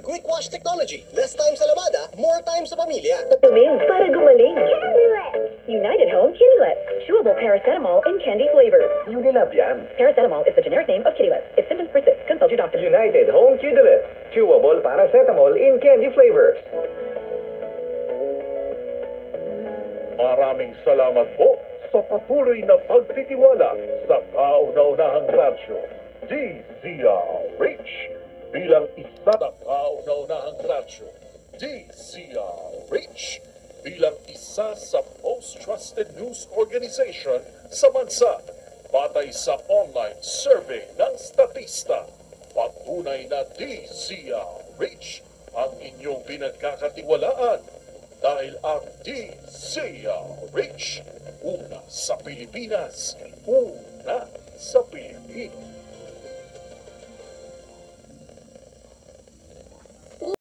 Quick wash technology. Less time sa labada, more time sa pamilya. Tumin para gumaling. United Home Kitty-Lips. Chewable paracetamol in candy flavors. Unilab yan. Paracetamol is the generic name of Kitty-Lips. If symptoms persist, consult your doctor. United Home Kitty-Lips. Chewable paracetamol in candy flavors. Maraming salamat po sa patuloy na pagtitiwala sa kauna-unahang radyo. DZRH bilang isa na kauna-unahang radyo. DZRH bilang isa sa most trusted news organization sa bansa. Batay sa online survey ng Statista, patunay na DZRH ang inyong pinagkakatiwalaan dahil ang DZRH, una sa Pilipinas, una sa Pilipinas.